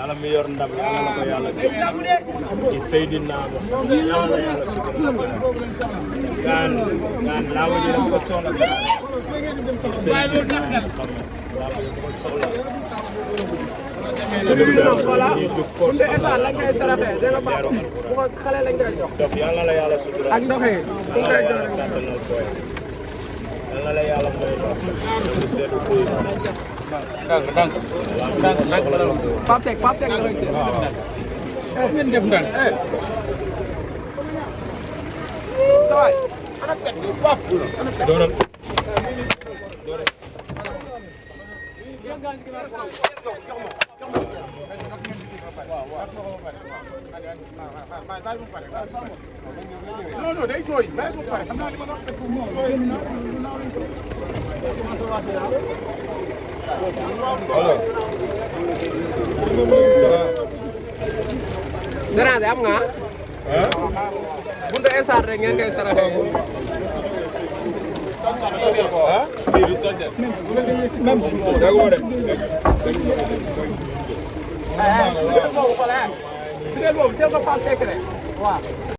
yàlla mi yor ndam yàlla na ko yàlla ci Seydina yàlla na yàlla gaan laawa ji dafa soxla ci Seydina laawa ji dafa soxla dof yàlla na la yàlla sutura ak ndox yi yàlla na la yàlla may dox ci seetu kuy Pape Seck ngeen def ndànk sawaay ana pet bi Pape dooral non day tooy bàyyi ko pare xam naa li ma déranger am nga buntu instant rek ngeen koy saraxe même